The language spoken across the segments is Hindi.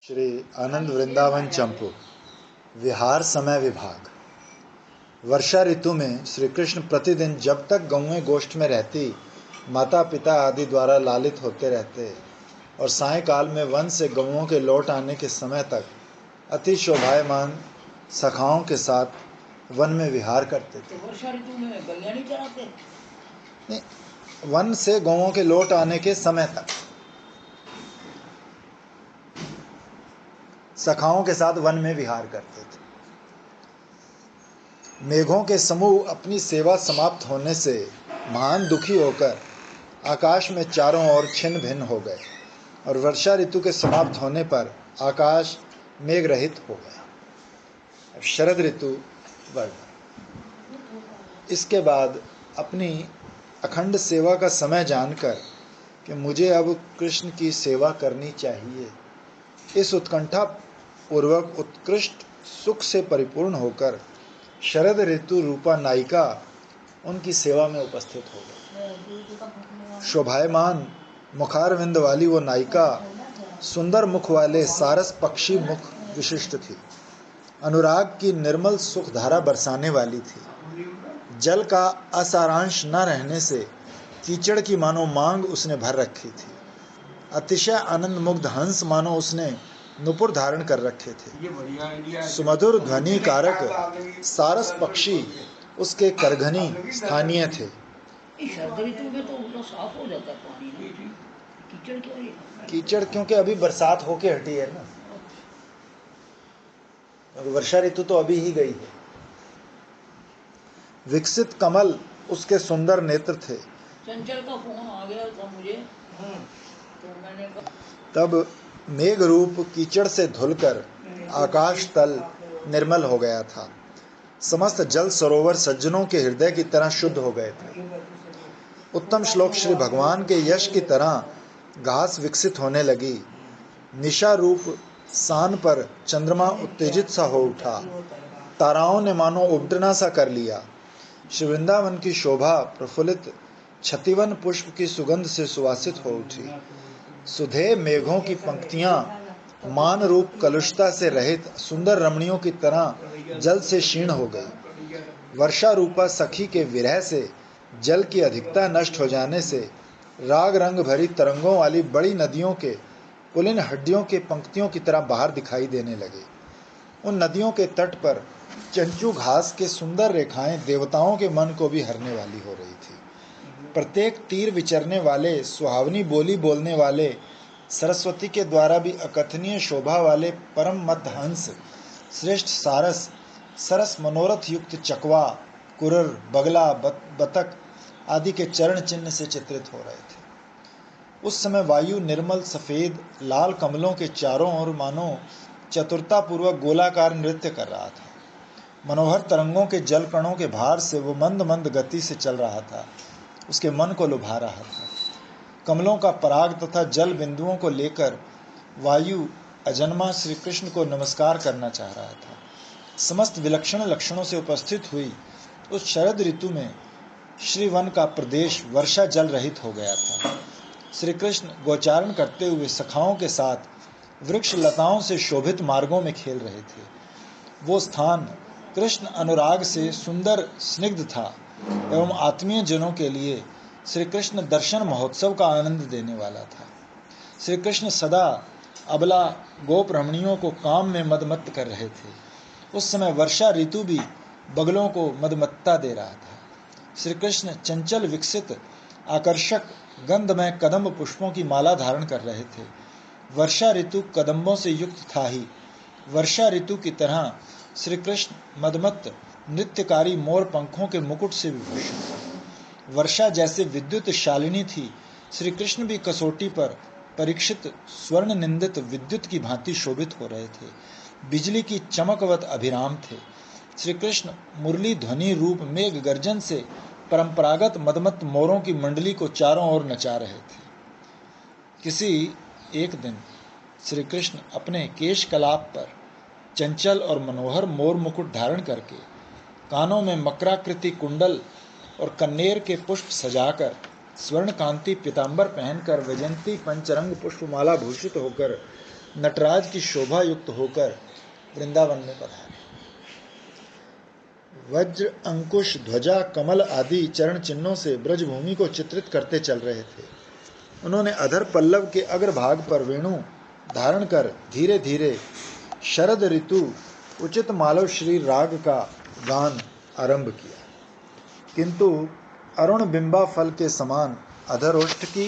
श्री आनंद वृंदावन चंपू विहार समय विभाग। वर्षा ऋतु में श्री कृष्ण प्रतिदिन जब तक गौएं गोष्ठ में रहती माता पिता आदि द्वारा लालित होते रहते और सायंकाल में वन से गौओं के लौट आने के समय तक अति शोभायमान सखाओं के साथ वन में विहार करते थे। तो वर्षा ऋतु में गलियां नहीं चराते? नहीं, वन से गौओं के लौट आने के समय तक सखाओं के साथ वन में विहार करते थे। मेघों के समूह अपनी सेवा समाप्त होने से महान दुखी होकर आकाश में चारों ओर छिन्न भिन्न हो गए और वर्षा ऋतु के समाप्त होने पर आकाश मेघ रहित हो गया। शरद ऋतु बढ़ गई। इसके बाद अपनी अखंड सेवा का समय जानकर कि मुझे अब कृष्ण की सेवा करनी चाहिए, इस उत्कंठा पूर्वक उत्कृष्ट सुख से परिपूर्ण होकर शरद ऋतु रूपा नायिका उनकी सेवा में उपस्थित हो गई। शोभायमान मुखारविंद वाली वो नायिका सुंदर मुख वाले सारस पक्षी मुख विशिष्ट थी। अनुराग की निर्मल सुख धारा बरसाने वाली थी। जल का असारांश न रहने से कीचड़ की मानो मांग उसने भर रखी थी। अतिशय आनंद मुग्ध हंस मानो उसने नुपुर धारण कर रखे थे। सुमधुर ध्वनि कारक सारस पक्षी उसके करघनी स्थानीय थे। शरद ऋतु में तो पूरा साफ हो जाता है पानी ना, कीचड़ क्यों है? कीचड़ क्योंकि अभी बरसात होके हटी है ना, वर्षा ऋतु तो अभी ही गई है। विकसित कमल उसके सुंदर नेत्र थे। चंचल का फोन आ गया था मुझे, तो मैंने तब मेघ रूप कीचड़ से धुलकर आकाश तल निर्मल हो गया था। समस्त जल सरोवर सज्जनों के हृदय की तरह शुद्ध हो गए थे। उत्तम श्लोक श्री भगवान के यश की तरह घास विकसित होने लगी। निशा रूप सान पर चंद्रमा उत्तेजित सा हो उठा। ताराओं ने मानो उपटना सा कर लिया। श्री वृंदावन की शोभा प्रफुल्लित छतिवन पुष्प की सुगंध से सुवासित हो उठी। सुधे मेघों की पंक्तियां मान रूप कलुषता से रहित सुंदर रमणियों की तरह जल से क्षीण हो गई। वर्षा रूपा सखी के विरह से जल की अधिकता नष्ट हो जाने से राग रंग भरी तरंगों वाली बड़ी नदियों के पुलिन हड्डियों के पंक्तियों की तरह बाहर दिखाई देने लगे। उन नदियों के तट पर चंचू घास के सुंदर रेखाएं देवताओं के मन को भी हरने वाली हो रही थी। प्रत्येक तीर विचरने वाले सुहावनी बोली बोलने वाले सरस्वती के द्वारा भी अकथनीय शोभा वाले परम मध्य हंस श्रेष्ठ सारस सरस मनोरथ युक्त चकवा कुरर बगला बतक आदि के चरण चिन्ह से चित्रित हो रहे थे। उस समय वायु निर्मल सफेद लाल कमलों के चारों ओर मानो चतुरता पूर्वक गोलाकार नृत्य कर रहा था। मनोहर तरंगों के जल कणों के भार से वो मंद मंद गति से चल रहा था, उसके मन को लुभा रहा था। कमलों का पराग तथा जल बिंदुओं को लेकर वायु अजन्मा श्री कृष्ण को नमस्कार करना चाह रहा था। समस्त विलक्षण लक्षणों से उपस्थित हुई उस शरद ऋतु में श्री वन का प्रदेश वर्षा जल रहित हो गया था। श्री कृष्ण गोचारण करते हुए सखाओं के साथ वृक्ष लताओं से शोभित मार्गों में खेल रहे थे। वो स्थान कृष्ण अनुराग से सुंदर स्निग्ध था एवं आत्मीय जनों के लिए श्री कृष्ण दर्शन महोत्सव का आनंद देने वाला था। श्री कृष्ण सदा अबला गोप रमणियों को काम में मदमत्त कर रहे थे। उस समय वर्षा ऋतु भी बगलों को मदमत्ता दे रहा था। श्री कृष्ण चंचल विकसित आकर्षक गंधमय कदम्ब पुष्पों की माला धारण कर रहे थे। वर्षा ऋतु कदम्बों से युक्त था ही। वर्षा ऋतु की तरह श्री कृष्ण मदमत्त नृत्यकारी मोर पंखों के मुकुट से विभूषित था। वर्षा जैसे विद्युत शालिनी थी, श्री कृष्ण भी कसौटी पर परीक्षित स्वर्ण निंदित विद्युत की भांति शोभित हो रहे थे। बिजली की चमकवत अभिराम थे। श्री कृष्ण मुरली ध्वनि रूप मेघ गर्जन से परंपरागत मदमत्त मोरों की मंडली को चारों ओर नचा रहे थे। किसी एक दिन श्री कृष्ण अपने केश कलाप पर चंचल और मनोहर मोर मुकुट धारण करके कानों में मकराकृति कुंडल और कन्नेर के पुष्प सजाकर स्वर्ण कांति पीतांबर पहनकर वैजंती पंचरंग पुष्पमाला भूषित होकर नटराज की शोभा युक्त होकर वृंदावन में पधारे। वज्र, अंकुश, ध्वजा, कमल आदि चरण चिन्हों से ब्रजभूमि को चित्रित करते चल रहे थे। उन्होंने अधर पल्लव के अग्रभाग पर वेणु धारण कर धीरे धीरे शरद ऋतु उचित मालव श्री राग का गान आरंभ किया, किंतु अरुण बिंबा फल के समान अधरोष्ठ की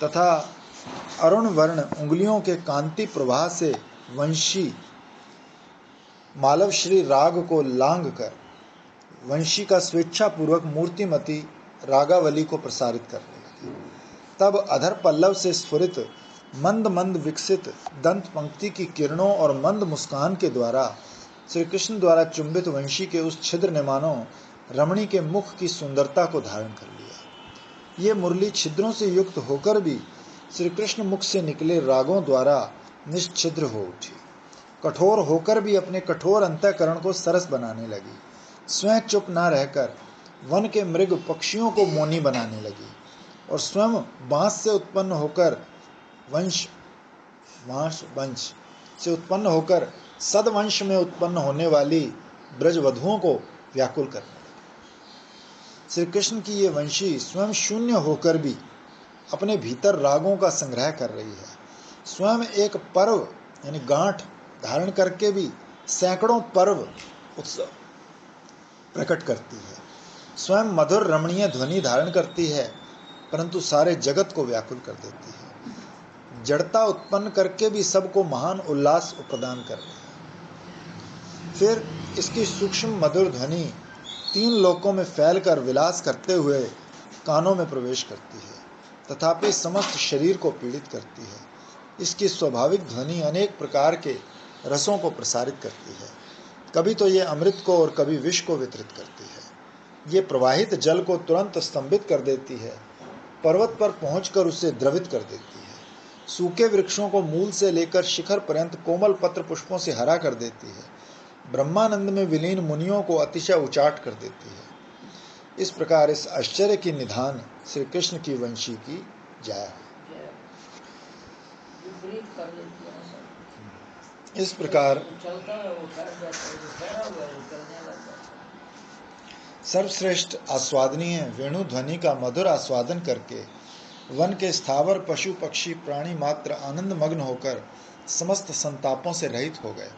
तथा अरुण वर्ण उंगलियों के कांति प्रवाह से वंशी मालव श्री राग को लांग कर वंशी का स्वेच्छापूर्वक मूर्तिमती रागावली को प्रसारित करने लगे। तब अधर पल्लव से स्फुरित मंद मंद विकसित दंत पंक्ति की किरणों और मंद मुस्कान के द्वारा श्री कृष्ण द्वारा चुंबित वंशी के उस छिद्र ने मानो रमणी के मुख की सुंदरता को धारण कर लिया। ये मुरली छिद्रों से युक्त होकर भी श्री कृष्ण मुख से निकले रागों द्वारा निश्छिद्र हो उठी, कठोर होकर भी अपने कठोर अंतःकरण को सरस बनाने लगी, स्वयं चुप न रहकर वन के मृग पक्षियों को मौनी बनाने लगी और स्वयं बांस से उत्पन्न होकर वंश से उत्पन्न होकर सदवंश में उत्पन्न होने वाली ब्रजवधुओं को व्याकुल करने लगी। श्री कृष्ण की ये वंशी स्वयं शून्य होकर भी अपने भीतर रागों का संग्रह कर रही है, स्वयं एक पर्व यानी गांठ धारण करके भी सैकड़ों पर्व उत्सव प्रकट करती है, स्वयं मधुर रमणीय ध्वनि धारण करती है परंतु सारे जगत को व्याकुल कर देती है, जड़ता उत्पन्न करके भी सबको महान उल्लास प्रदान कर रही है। फिर इसकी सूक्ष्म मधुर ध्वनि तीन लोकों में फैलकर विलास करते हुए कानों में प्रवेश करती है, तथापि समस्त शरीर को पीड़ित करती है। इसकी स्वाभाविक ध्वनि अनेक प्रकार के रसों को प्रसारित करती है, कभी तो ये अमृत को और कभी विष को वितरित करती है। ये प्रवाहित जल को तुरंत स्तंभित कर देती है, पर्वत पर पहुंचकर उसे द्रवित कर देती है, सूखे वृक्षों को मूल से लेकर शिखर पर्यंत कोमल पत्र पुष्पों से हरा कर देती है, ब्रह्मानंद में विलीन मुनियों को अतिशय उचाट कर देती है। इस प्रकार इस आश्चर्य की निधान श्री कृष्ण की वंशी की जय। इस प्रकार सर्वश्रेष्ठ आस्वादनीय वेणु ध्वनि का मधुर आस्वादन करके वन के स्थावर पशु पक्षी प्राणी मात्र आनंद मग्न होकर समस्त संतापों से रहित हो गए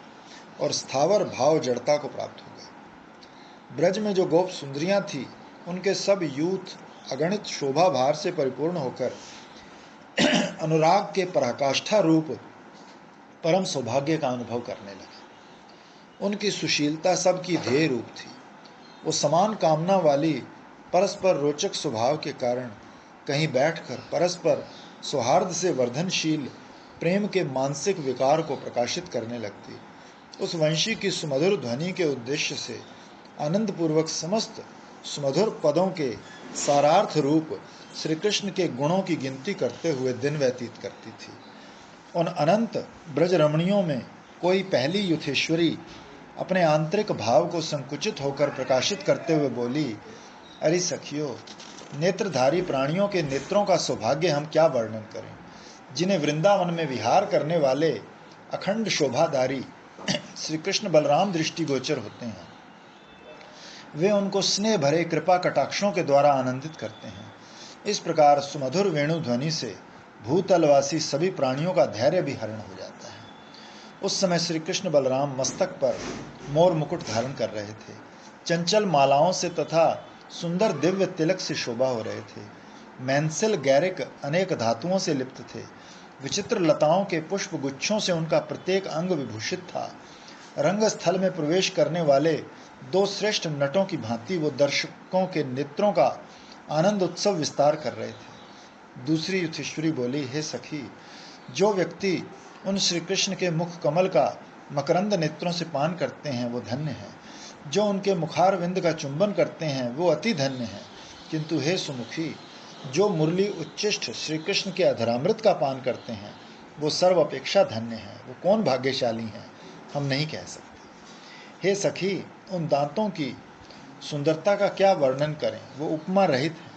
और स्थावर भाव जड़ता को प्राप्त हो गए। ब्रज में जो गोप सुंदरियां थी उनके सब यूथ अगणित शोभा भार से परिपूर्ण होकर अनुराग के पराकाष्ठा रूप परम सौभाग्य का अनुभव करने लगे। उनकी सुशीलता सबकी ध्येय रूप थी। वो समान कामना वाली परस्पर रोचक स्वभाव के कारण कहीं बैठकर परस्पर सौहार्द से वर्धनशील प्रेम के मानसिक विकार को प्रकाशित करने लगती। उस वंशी की सुमधुर ध्वनि के उद्देश्य से आनंद पूर्वक समस्त सुमधुर पदों के सारार्थ रूप श्री कृष्ण के गुणों की गिनती करते हुए दिन व्यतीत करती थी। उन अनंत ब्रज रमणियों में कोई पहली युथेश्वरी अपने आंतरिक भाव को संकुचित होकर प्रकाशित करते हुए बोली, अरे सखियों, नेत्रधारी प्राणियों के नेत्रों का सौभाग्य हम क्या वर्णन करें, जिन्हें वृंदावन में विहार करने वाले अखंड शोभाधारी श्री कृष्ण बलराम दृष्टिगोचर होते हैं। वे उनको स्नेह भरे कृपा कटाक्षों के द्वारा आनंदित करते हैं। इस प्रकार सुमधुर वेणु ध्वनि से भूतलवासी सभी प्राणियों का धैर्य भी हरण हो जाता है। उस समय श्री कृष्ण बलराम मस्तक पर मोर मुकुट धारण कर रहे थे, चंचल मालाओं से तथा सुंदर दिव्य तिलक से शोभा हो रहे थे। मैंसिल गैरिक अनेक धातुओं से लिप्त थे, विचित्र लताओं के पुष्प गुच्छों से उनका प्रत्येक अंग विभूषित था। रंग स्थल में प्रवेश करने वाले दो श्रेष्ठ नटों की भांति वो दर्शकों के नेत्रों का आनंद उत्सव विस्तार कर रहे थे। दूसरी युधिष्ठिरी बोली, हे सखी, जो व्यक्ति उन श्री कृष्ण के मुख कमल का मकरंद नेत्रों से पान करते हैं वो धन्य है, जो उनके मुखारविंद का चुंबन करते हैं वो अति धन्य है। किंतु हे सुमुखी, जो मुरली उच्चिष्ट श्री कृष्ण के अधरामृत का पान करते हैं वो सर्व अपेक्षा धन्य है। वो कौन भाग्यशाली हैं हम नहीं कह सकते। हे सखी, उन दांतों की सुंदरता का क्या वर्णन करें, वो उपमा रहित है।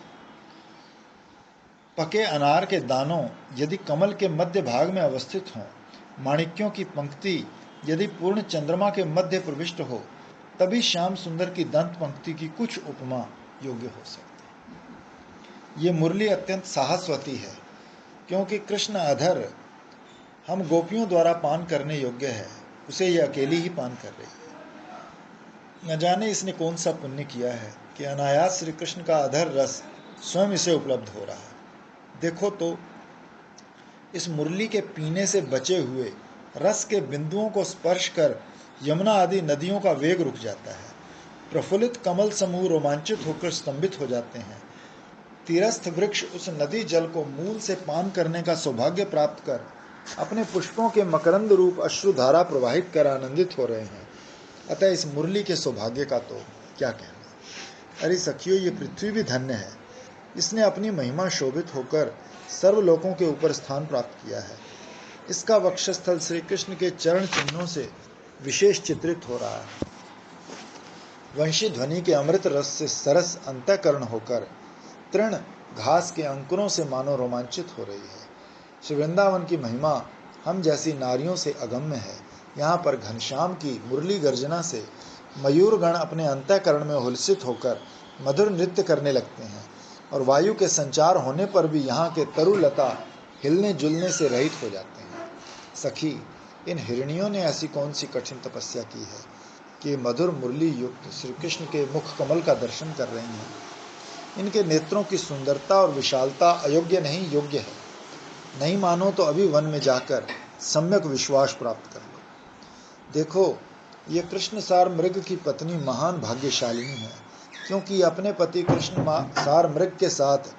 पके अनार के दानों यदि कमल के मध्य भाग में अवस्थित हों माणिक्यों की पंक्ति यदि पूर्ण चंद्रमा के मध्य प्रविष्ट हो, तभी श्याम सुंदर की दंत पंक्ति की कुछ उपमा योग्य हो सकती है। ये मुरली अत्यंत साहसवती है, क्योंकि कृष्ण अधर हम गोपियों द्वारा पान करने योग्य है, उसे ये अकेली ही पान कर रही है। न जाने इसने कौन सा पुण्य किया है कि अनायास श्री कृष्ण का अधर रस स्वयं इसे उपलब्ध हो रहा है। देखो तो इस मुरली के पीने से बचे हुए रस के बिंदुओं को स्पर्श कर यमुना आदि नदियों का वेग रुक जाता है। प्रफुल्लित कमल समूह रोमांचित होकर स्तंभित हो जाते हैं। तीरस्थ वृक्ष उस नदी जल को मूल से पान करने का सौभाग्य प्राप्त कर अपने पुष्पों के मकरंद रूप अश्रुधारा प्रवाहित कर आनंदित हो रहे हैं। अतः इस मुरली के सौभाग्य का तो क्या कहना। अरे सखियों, ये पृथ्वी भी धन्य है, इसने अपनी महिमा शोभित होकर सर्वलोकों के ऊपर स्थान प्राप्त किया है। इसका वक्षस्थल श्री कृष्ण के चरण चिन्हों से विशेष चित्रित हो रहा है। वंशी ध्वनि के अमृत रस से सरस अंतःकरण होकर तृण घास के अंकुरों से मानो रोमांचित हो रही है। श्री वृंदावन की महिमा हम जैसी नारियों से अगम्य है। यहाँ पर घनश्याम की मुरली गर्जना से मयूरगण अपने अंतःकरण में हुलसित होकर मधुर नृत्य करने लगते हैं, और वायु के संचार होने पर भी यहाँ के तरुलता हिलने जुलने से रहित हो जाते हैं। सखी, इन हिरणियों ने ऐसी कौन सी कठिन तपस्या की है कि मधुर मुरली युक्त श्री कृष्ण के मुख कमल का दर्शन कर रही हैं। इनके नेत्रों की सुंदरता और विशालता अयोग्य नहीं, योग्य है। नहीं मानो तो अभी वन में जाकर सम्यक विश्वास प्राप्त कर लो। देखो, ये कृष्ण सार मृग की पत्नी महान भाग्यशालिनी है, क्योंकि अपने पति कृष्ण सार मृग के साथ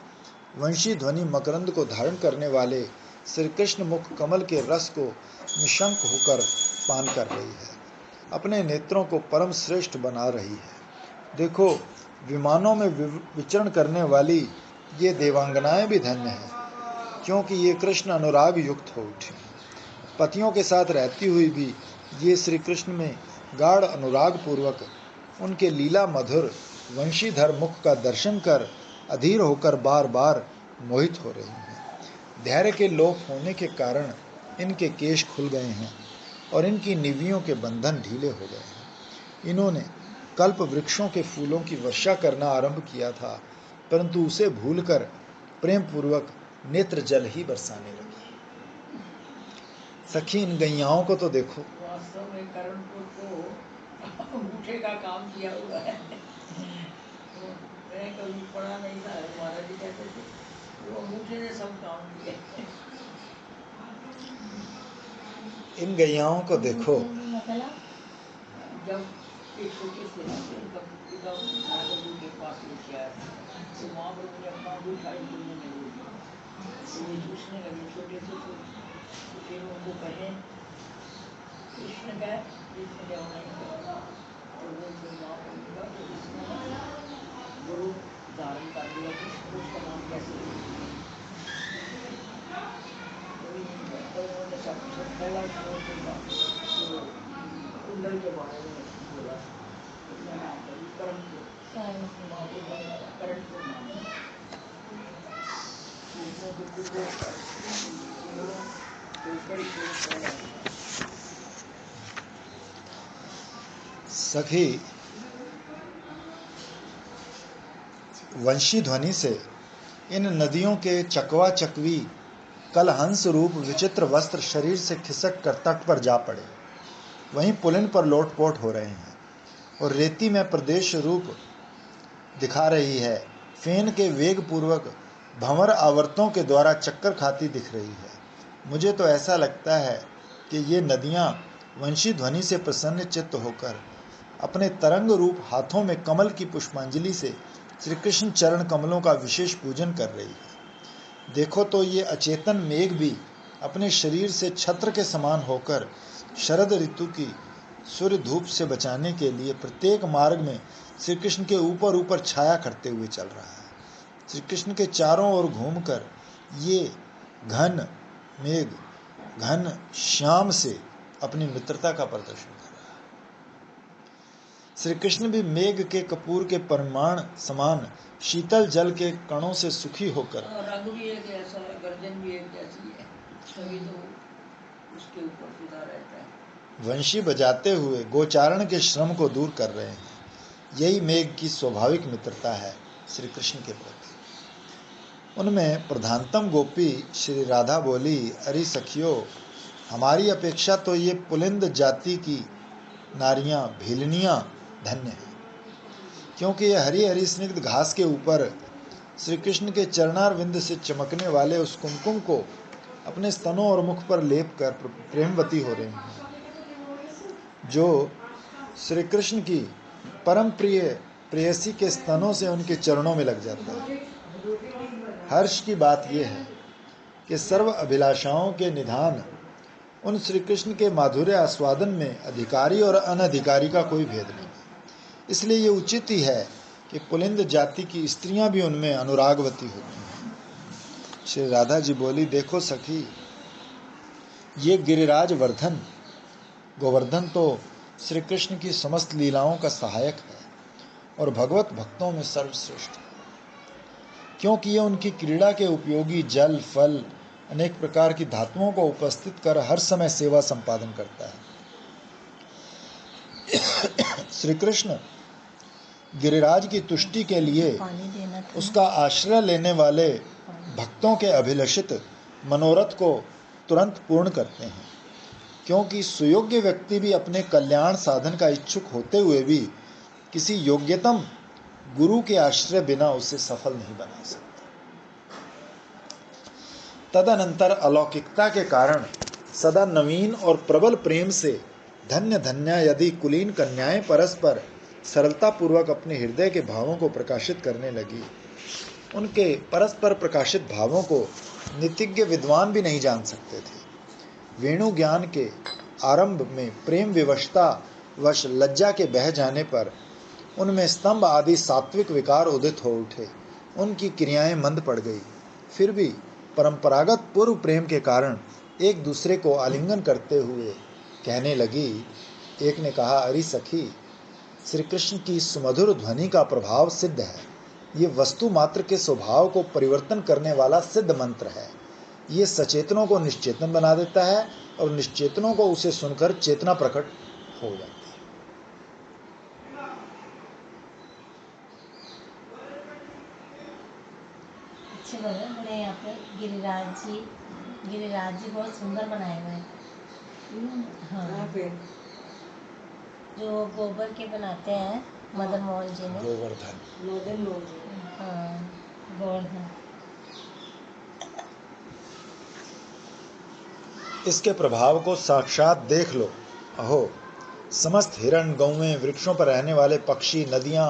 वंशी ध्वनि मकरंद को धारण करने वाले श्री कृष्ण मुख कमल के रस को निशंक होकर पान कर रही है, अपने नेत्रों को परम श्रेष्ठ बना रही है। देखो, विमानों में विचरण करने वाली ये देवांगनाएं भी धन्य हैं, क्योंकि ये कृष्ण अनुराग युक्त हो उठी। पतियों के साथ रहती हुई भी ये श्री कृष्ण में गाढ़ अनुराग पूर्वक उनके लीला मधुर वंशीधर मुख का दर्शन कर अधीर होकर बार बार मोहित हो रही हैं। धैर्य के लोप होने के कारण इनके केश खुल गए हैं और इनकी निवियों के बंधन ढीले हो गए हैं। इन्होंने कल्प वृक्षों के फूलों की वर्षा करना आरंभ किया था, परंतु उसे भूलकर प्रेम पूर्वक नेत्र जल ही बरसाने लगी। सखी, इन गैयाओं को तो देखो। वास्तव में करणपुर को अंगूठे का काम किया हुआ है। मैं कभी पढ़ा नहीं था, महाराज जी कहते थे वो अंगूठे ने सब काम किया। इन गैयाओं को देखो। जब एक छोटे से तब पिता नारद जी के पास लेके आया था, तो वहाँ पर मुझे अपना अंगूठा ही तुमने नहीं दिया, तो ये पूछने लगे छोटे से, तो फिर उनको कहे कृष्ण का कृष्ण जब नहीं कहा, तो वो फिर वहाँ पर मिला, तो इसने गुरु धारण कर लिया, कृष्ण उसका नाम कैसे तो उन्होंने सब पहला श्लोक जो कुंडल के बारे में बोला, इतना नाम करणपुर करणपुर नाम सखी, वंशी ध्वनि से इन नदियों के चकवा चकवी कल हंस रूप विचित्र वस्त्र शरीर से खिसक कर तट पर जा पड़े। वहीं पुलिन पर लोटपोट हो रहे हैं और रेती में प्रदेश रूप दिखा रही है। फेन के वेग पूर्वक भंवर आवर्तों के द्वारा चक्कर खाती दिख रही है। मुझे तो ऐसा लगता है कि ये नदियाँ वंशी ध्वनि से प्रसन्न चित्त होकर अपने तरंग रूप हाथों में कमल की पुष्पांजलि से श्री कृष्ण चरण कमलों का विशेष पूजन कर रही है। देखो तो ये अचेतन मेघ भी अपने शरीर से छत्र के समान होकर शरद ऋतु की सूर्य धूप से बचाने के लिए प्रत्येक मार्ग में श्री कृष्ण के ऊपर ऊपर छाया करते हुए चल रहा है। श्री कृष्ण के चारों ओर घूमकर ये घन मेघ घन श्याम से अपनी मित्रता का प्रदर्शन कर रहा है। श्री कृष्ण भी मेघ के कपूर के परिमाण समान शीतल जल के कणों से सुखी होकर रंग भी एक ऐसा, गर्जन भी एक ऐसी है, तभी तो उसके ऊपर फिदा रहता है। वंशी बजाते हुए गोचारण के श्रम को दूर कर रहे हैं। यही मेघ की स्वाभाविक मित्रता है श्री कृष्ण के प्रति। उनमें प्रधानतम गोपी श्री राधा बोली, अरे सखियों, हमारी अपेक्षा तो ये पुलिंद जाति की नारियां भीलनियां धन्य हैं, क्योंकि ये हरी हरी स्निग्ध घास के ऊपर श्री कृष्ण के चरणारविंद से चमकने वाले उस कुमकुम को अपने स्तनों और मुख पर लेप कर प्रेमवती हो रही हैं, जो श्री कृष्ण की परम प्रिय प्रेयसी के स्तनों से उनके चरणों में लग जाता है। हर्ष की बात यह है कि सर्व अभिलाषाओं के निधान उन श्री कृष्ण के माधुर्य आस्वादन में अधिकारी और अनधिकारी का कोई भेद नहीं। इसलिए ये उचित ही है कि पुलिंद जाति की स्त्रियां भी उनमें अनुरागवती होती हैं। श्री राधा जी बोली, देखो सखी, ये गिरिराज वर्धन गोवर्धन तो श्री कृष्ण की समस्त लीलाओं का सहायक है और भगवत भक्तों में सर्वश्रेष्ठ है, क्योंकि ये उनकी क्रीड़ा के उपयोगी जल फल अनेक प्रकार की धातुओं को उपस्थित कर हर समय सेवा संपादन करता है। श्री कृष्ण गिरिराज की तुष्टि के लिए उसका आश्रय लेने वाले भक्तों के अभिलषित मनोरथ को तुरंत पूर्ण करते हैं, क्योंकि सुयोग्य व्यक्ति भी अपने कल्याण साधन का इच्छुक होते हुए भी किसी योग्यतम गुरु के आश्रय बिना उसे सफल नहीं बना सकता। तदनंतर अलौकिकता के कारण सदा नवीन और प्रबल प्रेम से धन्य धन्य यदि कुलीन कन्याएं परस्पर सरलता पूर्वक अपने हृदय के भावों को प्रकाशित करने लगी। उनके परस्पर प्रकाशित भावों को नीतिज्ञ विद्वान भी नहीं जान सकते थे। वेणु ज्ञान के आरंभ में प्रेम विवशता वश लज्जा के बह जाने पर उनमें स्तंभ आदि सात्विक विकार उदित हो उठे। उनकी क्रियाएं मंद पड़ गई। फिर भी परंपरागत पूर्व प्रेम के कारण एक दूसरे को आलिंगन करते हुए कहने लगी। एक ने कहा, अरे सखी, श्री कृष्ण की सुमधुर ध्वनि का प्रभाव सिद्ध है। ये वस्तु मात्र के स्वभाव को परिवर्तन करने वाला सिद्ध मंत्र है। ये सचेतनों को निश्चेतन बना देता है और निश्चेतनों को उसे सुनकर चेतना प्रकट हो जाती है। अच्छे लग रहे हैं यहाँ पे। गिरिराज जी बहुत सुंदर बनाए हुए हैं। हाँ, जो गोबर के बनाते हैं मदन मोहन जी ने। गोवर्धन। हाँ, गोवर्धन। इसके प्रभाव को साक्षात देख लो। अहो, समस्त हिरण गौएं, वृक्षों पर रहने वाले पक्षी, नदियां,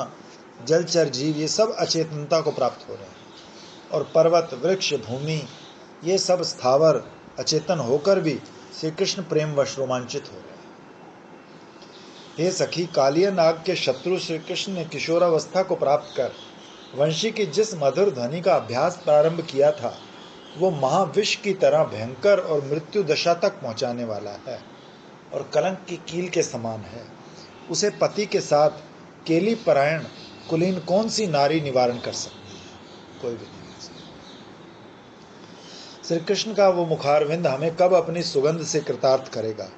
जलचर जीव, ये सब अचेतनता को प्राप्त हो रहे हैं, और पर्वत वृक्ष भूमि, ये सब स्थावर अचेतन होकर भी श्री कृष्ण प्रेमवश रोमांचित हो रहे हैं। हे सखी, कालिया नाग के शत्रु श्री कृष्ण ने किशोरावस्था को प्राप्त कर वंशी की जिस मधुर ध्वनि का अभ्यास प्रारंभ किया था, वो महाविष की तरह भयंकर और मृत्यु दशा तक पहुंचाने वाला है और कलंक की कील के समान है। उसे पति के साथ केली परायण कुलीन कौन सी नारी निवारण कर सकती है? कोई भी नहीं। श्री कृष्ण का वो मुखारविंद हमें कब अपनी सुगंध से कृतार्थ करेगा,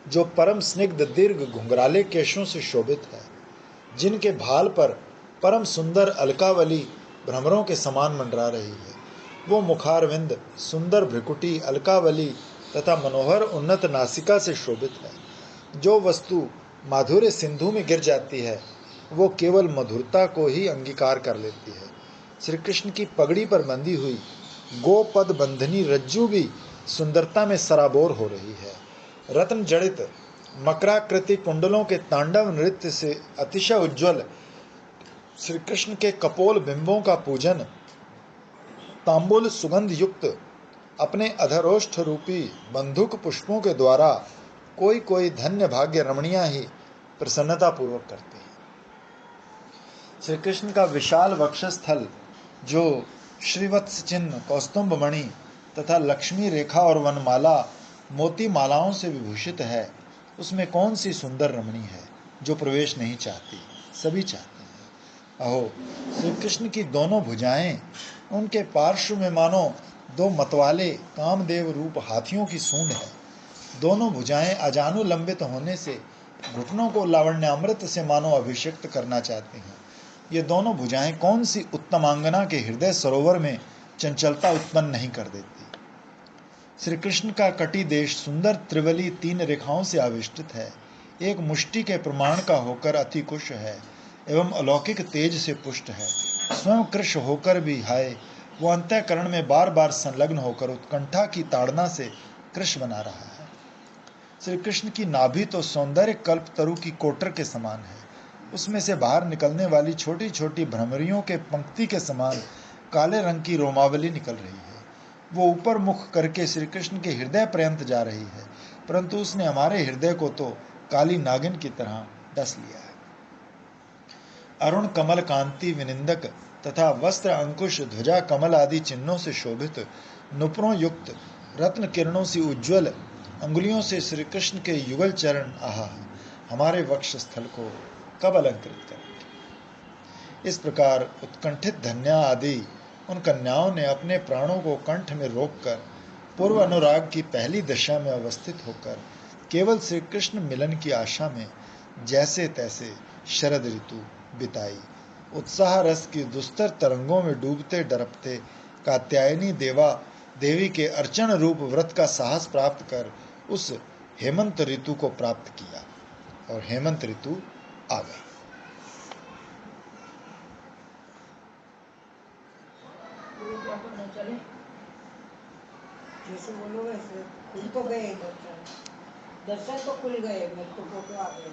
जो परम स्निग्ध दीर्घ घुंघराले केशों से शोभित है, जिनके भाल पर परम सुंदर अलकावली भ्रमरों के समान मंडरा रही है। वो मुखारविंद सुंदर भ्रिकुटी, अलकावली तथा मनोहर उन्नत नासिका से शोभित है। जो वस्तु माधुर्य सिंधु में गिर जाती है, वो केवल मधुरता को ही अंगीकार कर लेती है। श्री कृष्ण की पगड़ी पर बंधी हुई गोपद बंधनी रज्जू भी सुंदरता में सराबोर हो रही है। रत्न जड़ित मकराकृति कुंडलों के तांडव नृत्य से अतिशय उज्ज्वल श्री कृष्ण के कपोल बिंबों का पूजन तांबुल सुगंध युक्त अपने अधरोष्ठ रूपी बंधुक पुष्पों के द्वारा कोई कोई धन्य भाग्य रमणियां ही प्रसन्नता पूर्वक करते हैं। श्री कृष्ण का विशाल वक्षस्थल, जो श्रीवत्स चिन्ह, कौस्तुभ मणि तथा लक्ष्मी रेखा और वनमाला मोती मालाओं से विभूषित है, उसमें कौन सी सुंदर रमणी है जो प्रवेश नहीं चाहती? सभी चाहते हैं। अहो, श्री कृष्ण की दोनों भुजाएं उनके पार्श्व में मानो दो मतवाले कामदेव रूप हाथियों की सूंड है। दोनों भुजाएं अजानुलंबित होने से घुटनों को लावण्यामृत से मानो अभिषिक्त करना चाहती हैं। ये दोनों भुजाएं कौन सी उत्तमांगना के हृदय सरोवर में चंचलता उत्पन्न नहीं कर देती। श्री कृष्ण का कटी देश सुंदर त्रिवली 3 रेखाओं से आविष्टित है। एक मुष्टि के प्रमाण का होकर अति कुश है एवं अलौकिक तेज से पुष्ट है। स्वयं कृष्ण होकर भी हाय, वो अंतःकरण में बार बार संलग्न होकर उत्कंठा की ताड़ना से कृष्ण बना रहा है। श्री कृष्ण की नाभि तो सौंदर्य कल्पतरु की कोटर के समान है। उसमें से बाहर निकलने वाली छोटी छोटी भ्रमरियों के पंक्ति के समान काले रंग की रोमावली निकल रही है। वो ऊपर मुख करके श्री कृष्ण के हृदय पर्यंत जा रही है, परंतु उसने हमारे हृदय को तो काली नागिन की तरह डस लिया है। अरुण कमल कांति विनिंदक तथा वस्त्र अंकुश ध्वजा कमल आदि चिन्हों से शोभित नुपुरों युक्त रत्न किरणों से उज्ज्वल अंगुलियों से श्री कृष्ण के युगल चरण आहा हमारे वक्ष स्थल को कब अलंकृत करेंगे। इस प्रकार उत्कंठित धन्या आदि उन कन्याओं ने अपने प्राणों को कंठ में रोककर पूर्व अनुराग की पहली दशा में अवस्थित होकर केवल श्री कृष्ण मिलन की आशा में जैसे तैसे शरद ऋतु बिताई। उत्साह रस की दुस्तर तरंगों में डूबते डरपते कात्यायनी देवी के अर्चन रूप व्रत का साहस प्राप्त कर उस हेमंत ऋतु को प्राप्त किया और हेमंत ऋतु आ गई। चले जैसे बोलो वैसे खुल तो गए दर्शन तो खुल गए, मेरे को फोटो आ गए।